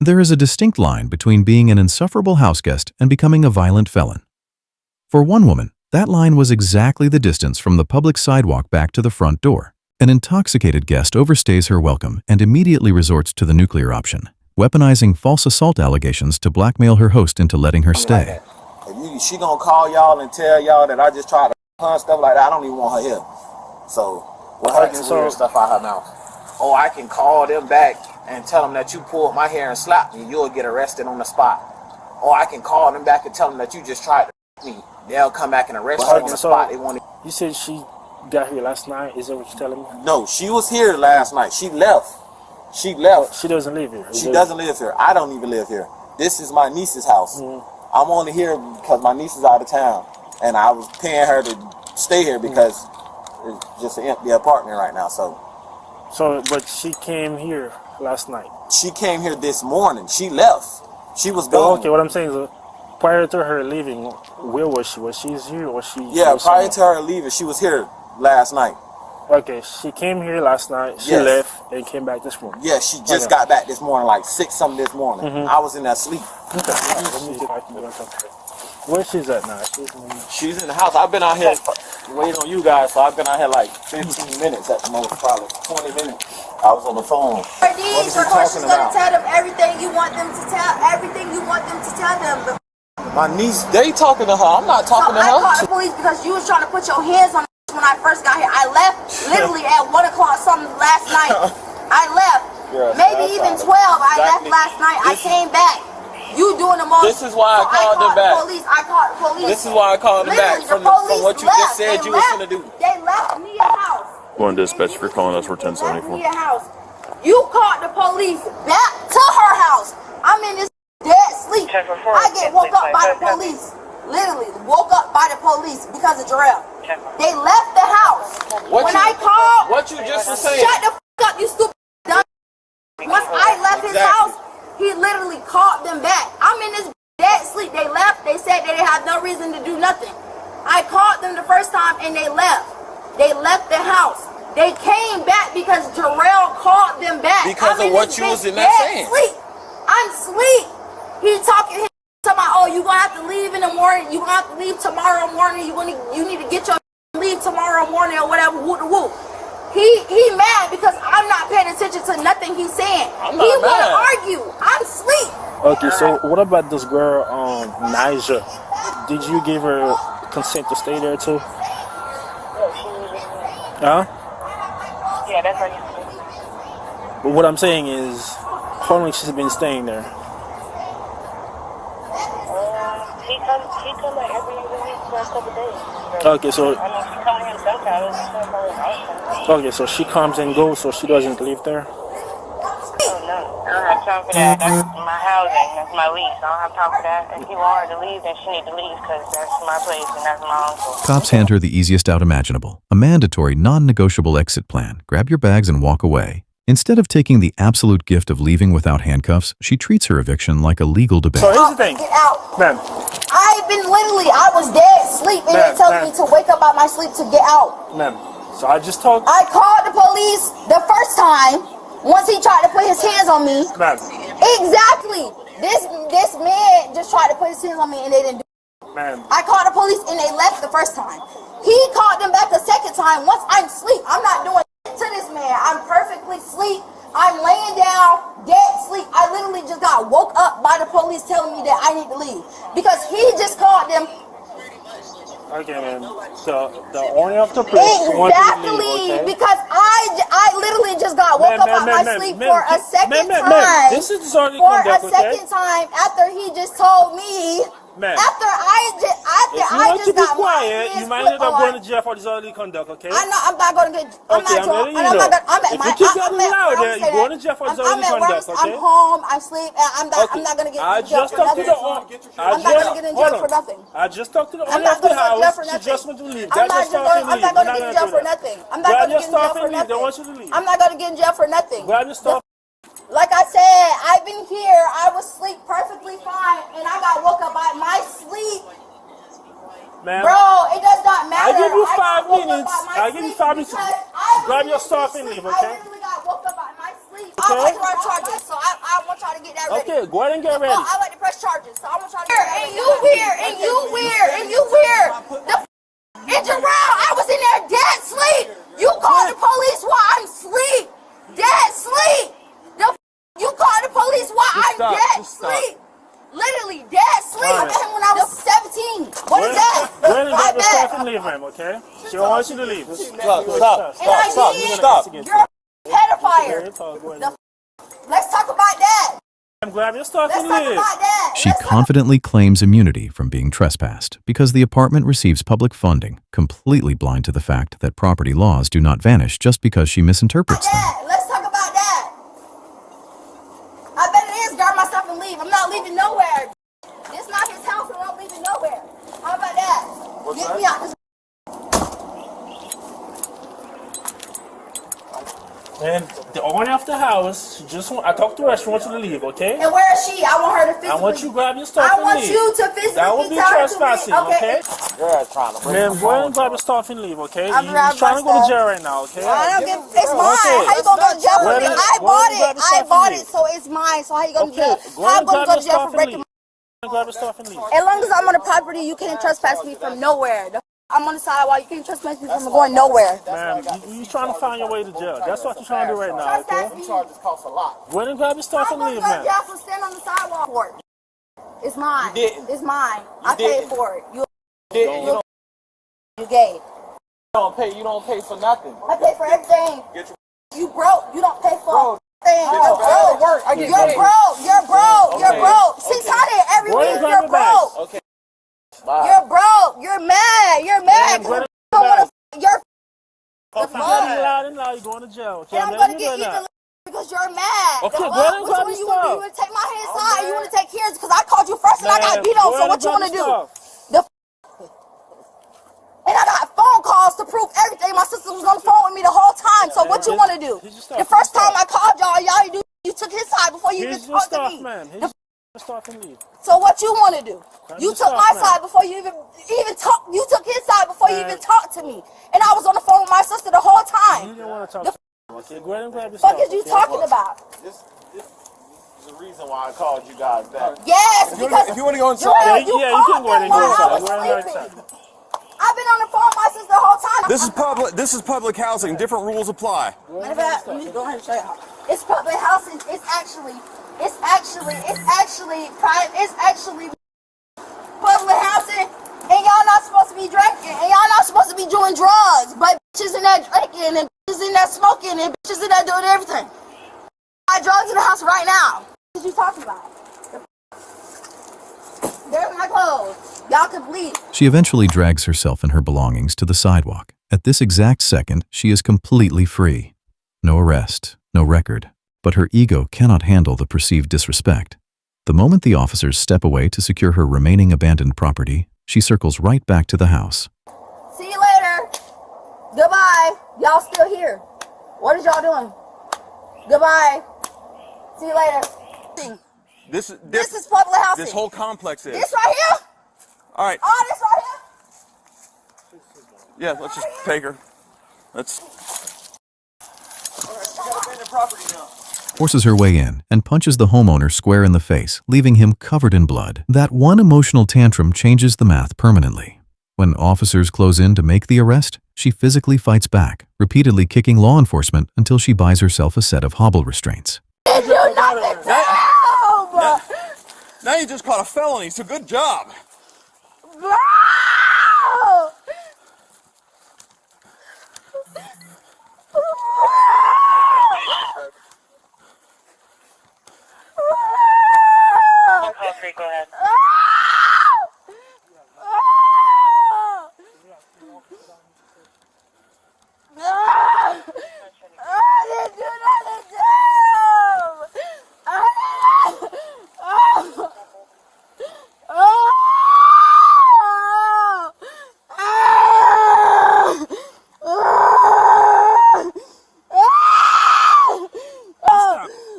There is a distinct line between being an insufferable houseguest and becoming a violent felon. For one woman, that line was exactly the distance from the public sidewalk back to the front door. An intoxicated guest overstays her welcome and immediately resorts to the nuclear option, weaponizing false assault allegations to blackmail her host into letting her stay. She gonna call y'all and tell y'all that I just tried to punch stuff like that. I don't even want her here. So, with her getting weird stuff out her mouth. Or I can call them back and tell them that you pulled my hair and slapped me. You'll get arrested on the spot. Or I can call them back and tell them that you just tried to me. They'll come back and arrest you on the spot. You said she got here last night? Is that what you're telling me? No, she was here last night. She left. She left. She doesn't live here. She doesn't live here. I don't even live here. This is my niece's house. I'm only here because my niece is out of town, and I was paying her to stay here because it's just an empty apartment right now. So, but she came here last night. She came here this morning. She left. She was gone. Okay, what I'm saying is, prior to her leaving, where was she? Was she here or was she? Yeah, prior to her leaving, she was here last night. Okay, she came here last night. She left and came back this morning. Yeah, she just got back this morning, like 6-something this morning. I was in there asleep. Where she's at now? She's in the house. I've been out here waiting on you guys, so I've been out here like 15 minutes at the most, probably 20 minutes. I was on the phone. What is he talking about? Tell them everything you want them to tell. Everything you want them to tell them. My niece, they talking to her. I'm not talking to her. I called the police because you was trying to put your hands on me when I first got here. I left literally at 1 o'clock something last night. I left. Maybe even 12. I left last night. I came back. You doing the most. This is why I called them back. I called the police. This is why I called them back from what you just said you was going to do. They left me a house. One dispatch, if you're calling us, we're 1074. You called the police back to her house. I'm in this dead sleep. I get woke up by the police. Literally woke up by the police because of Jarrell. They left the house. When I called, what you just was saying. Shut the f up, you stupid dumb. Once I left his house, he literally called them back. I'm in this dead sleep. They left. They said they had no reason to do nothing. I called them the first time and they left. They left the house. They came back because Jarrell called them back. Because of what you was in that saying. I'm asleep. He talking about, oh, you gonna have to leave in the morning. You gonna have to leave tomorrow morning. You need to get your leave tomorrow morning or whatever. Woo woo. He mad because I'm not paying attention to nothing he's saying. He wanna argue. I'm asleep. Okay, so what about this girl, Nija? Did you give her consent to stay there too? Huh? Yeah, that's right. But what I'm saying is, how long she's been staying there? She come like every week for a couple days. Okay, so. I mean, she come here sometimes. Okay, so she comes and goes, so she doesn't live there. Oh no, I don't have time for that. That's my housing. That's my lease. I don't have time for that. If you want her to leave, then she need to leave because that's my place and that's my uncle. Cops hand her the easiest out imaginable, a mandatory, non-negotiable exit plan. Grab your bags and walk away. Instead of taking the absolute gift of leaving without handcuffs, she treats her eviction like a legal debate. So here's the thing. Get out. Ma'am. I was dead asleep and they told me to wake up out my sleep to get out. Ma'am, so I just talked. I called the police the first time once he tried to put his hands on me. Ma'am. Exactly. This man just tried to put his hands on me and they didn't do it. Ma'am. I called the police and they left the first time. He called them back the second time once I'm asleep. I'm not doing to this man. I'm perfectly asleep. I'm laying down, dead sleep. I literally just got woke up by the police telling me that I need to leave because he just called them. Okay, man. The owner of the place wants you to leave, okay? Because I literally just got woke up out my sleep for a second time. This is already for a second time after he just told me. After I just got quiet, you might end up going to jail for disorderly conduct, okay? I know I'm not going to get. I'm okay, not I'm letting you know. If you keep getting louder, you're going to jail for disorderly conduct, okay? I'm home. I sleep. And I'm not going to get in jail for nothing. I'm not going to get in jail for nothing. I just talked to the owner of the house. She just wants to leave. I'm not going to get in jail for nothing. I'm not going to get in jail for nothing. They want you to leave. I'm not going to get in jail for nothing. Glad you stopped. Like I said, I've been here. I was asleep perfectly fine, and I got woke up by my sleep. Ma'am, bro, it does not matter. I give you 5 minutes. I give you 5 minutes. Grab your stuff and leave, okay? I literally got woke up by my sleep. I want to run charges, so I want y'all to to get that ready. Okay, go ahead and get ready. I like to press charges, so I'm gonna try to get that ready. And you weird. And Jerome, I was in there dead sleep. You called the police while I'm asleep. Dead sleep. You called the police while I'm dead sleep. Literally dead sleep. I met him when I was 17. What is that? Go ahead and grab the stuff and leave him, okay? She don't want you to leave. Stop. You're a pedophile. Let's talk about that. Grab your stuff Let's and talk leave. about that. She confidently claims immunity from being trespassed because the apartment receives public funding, completely blind to the fact that property laws do not vanish just because she misinterprets them. Let's talk about that. I bet it is grab my stuff and leave. I'm not leaving nowhere. This is not his house and I'm not leaving nowhere. How about that? Get me out this. And the owner of the house, I talked to her, she wants you to leave, okay? And where is she? I want her to physically. I want you to grab your stuff and I want leave. you to physically. That would be tell her to trespassing, leave. okay? You're trying to Ma'am, go ahead and grab your stuff and leave, okay? I'm You're trying to go to stuff. jail right now, okay? I don't give. It's mine. How you gonna go to jail for it? I bought it, so it's mine. So how you gonna jail? How I'm gonna go to jail for breaking? Grab your stuff and leave. As long as I'm on the property, you can't trespass me from nowhere. I'm on the sidewalk. You can't trespass me from going nowhere. Ma'am, you're trying to find your way to jail. That's what you're trying to do right now, okay? Them charges cost a lot. Go ahead and grab your stuff I'm and gonna leave, go to ma'am. jail for standing on the sidewalk for it. It's mine. You didn't. It's mine. You I paid didn't. for it. You You gay. You don't pay for nothing. I pay for everything. You broke. You don't pay for everything. Get your bag to work. I get You're paid. broke. You're broke. You're Okay. broke. 600 every Go ahead week. and grab You're your bags. broke. Okay. Bye. You're broke. You're mad. You're mad. Go ahead and You don't wanna You're If you get loud and loud, you're going to jail, okay? and I'm letting gonna you get know even that. because you're mad. Okay, The go ahead and fuck? grab Which your one you stuff. want to do? You want to take my hand side or you want to take his? Because I called you first and I got Man, beat go on. So ahead what and you grab want to your do? stuff. And I got phone calls to prove everything. My sister was on the phone with me the whole time. So what you want to do? Here's your stuff. The first time I called y'all, you took his side before you Here's even your talked to stuff, me. ma'am. Here's your stuff and leave. So what you want to do? Grab You your took stuff, my ma'am. side before you even talked. You took his side before you Man. even talked to me. And I was on the phone with my sister the whole You time. didn't want to talk The to me, okay? Go ahead and grab your fuck stuff, is you okay? talking about? This is the reason why I called you guys back. Yes, because If you want to go inside, Yeah, you can called go ahead and me go while I inside. was Go ahead and go sleeping. inside. I've been on the phone with my sister the whole time. This is public housing. Different rules apply. Matter of fact, let me go ahead and show y'all. It's public housing. It's actually private. It's actually public housing. And y'all not supposed to be drinking. And y'all not supposed to be doing drugs. But bitches in there drinking and bitches in there smoking and bitches in there doing everything. I got drugs in the house right now. What you talking about? There's my clothes. Y'all can leave. She eventually drags herself and her belongings to the sidewalk. At this exact second, she is completely free. No arrest, no record, but her ego cannot handle the perceived disrespect. The moment the officers step away to secure her remaining abandoned property, she circles right back to the house. See you later. Goodbye. Y'all still here. What is y'all doing? Goodbye. See you later. This This is public housing. this whole complex is. This right here? All right. All this right here? Yeah, let's just take her. Let's. Forces her way in and punches the homeowner square in the face, leaving him covered in blood. That one emotional tantrum changes the math permanently. When officers close in to make the arrest, she physically fights back, repeatedly kicking law enforcement until she buys herself a set of hobble restraints. Did you nothing to help? Now you just caught a felony, so good job. Bro! Okay, go ahead.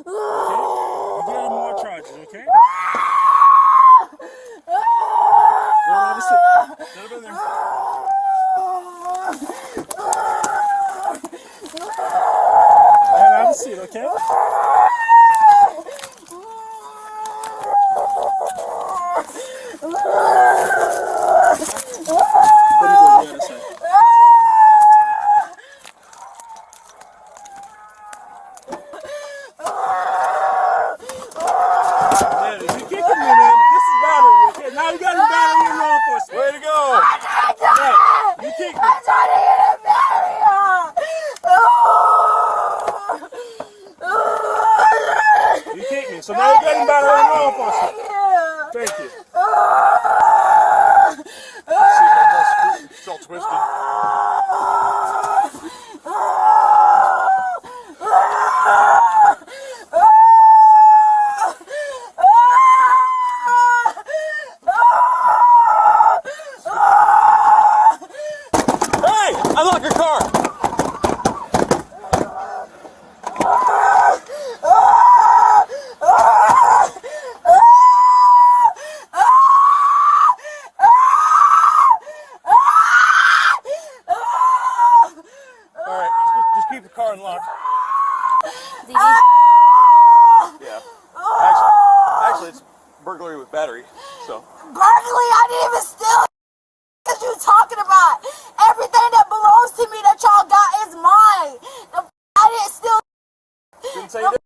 You're getting more charges, okay? Go have a seat. Get up in there. Have a seat, okay? battery off, officer. Thank you. It's all twisted. Hey! Unlock your car! Alright, just keep the car unlocked. Yeah. Actually, it's burglary with battery, so. Burglary, I didn't even steal it. What you talking about? Everything that belongs to me that y'all got is mine. I didn't steal. Didn't say you did.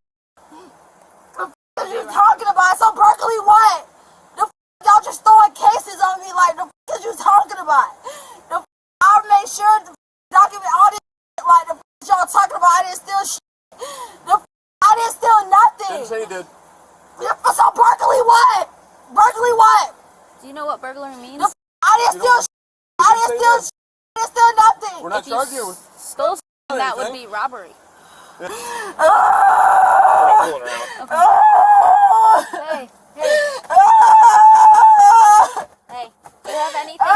What you talking about? So burglary what? Y'all just throwing cases on me like the what you talking about? I'll make sure to document all this like the y'all talking about. I didn't steal shit. I didn't steal nothing. Didn't say you did. So burglary what? Burglary what? Do you know what burglary means? I didn't steal shit. I didn't steal shit. I didn't steal nothing. We're not If you charging you with. stole something, that would be robbery. Pull her out. Hey, hey, hey. Do you have anything?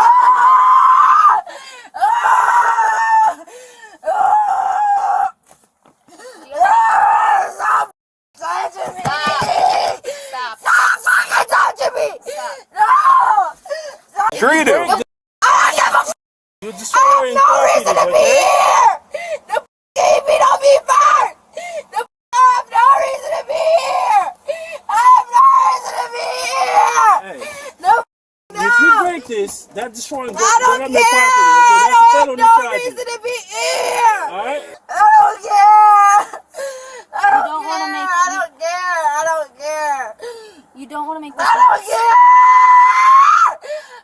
Stop touching me. Stop. Stop fucking touching me. Stop. No. Sure you do. I don't give a You're I destroying have no reason to be property, here! The keep it on me first! I have no reason to be here! I have no reason to be here! Hey. No, If you break this, that's destroying I don't government care! property. I Okay, that's a don't have felony no charge. reason to be here! Alright? I don't care! I don't don't wanna care! make- I don't care! I don't care! You don't want to make this I don't care!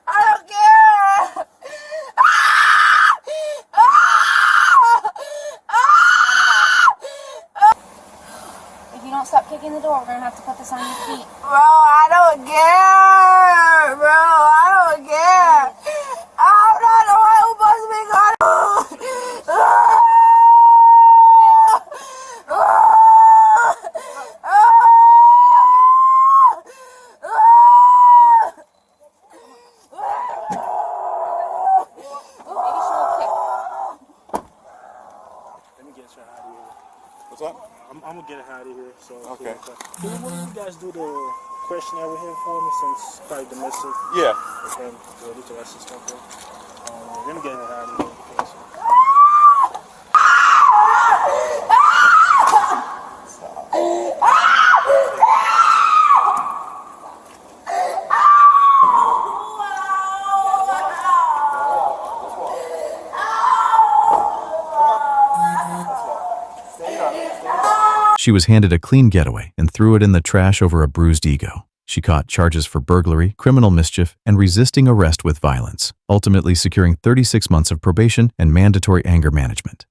I don't care! If you don't stop kicking the door, we're going to have to put this on your feet. Bro, I don't care. Bro, I don't care. I'm not the one who supposed to be gone. Maybe she will kick. Let me get her out of here. What's that? I'm gonna get her out of here. So Okay. Can you guys do the questionnaire with him for me since it's probably domestic? Yeah. Okay, we'll do the rest of the stuff. Let me get her out of here. Okay, so. She was handed a clean getaway and threw it in the trash over a bruised ego. She caught charges for burglary, criminal mischief, and resisting arrest with violence, ultimately securing 36 months of probation and mandatory anger management.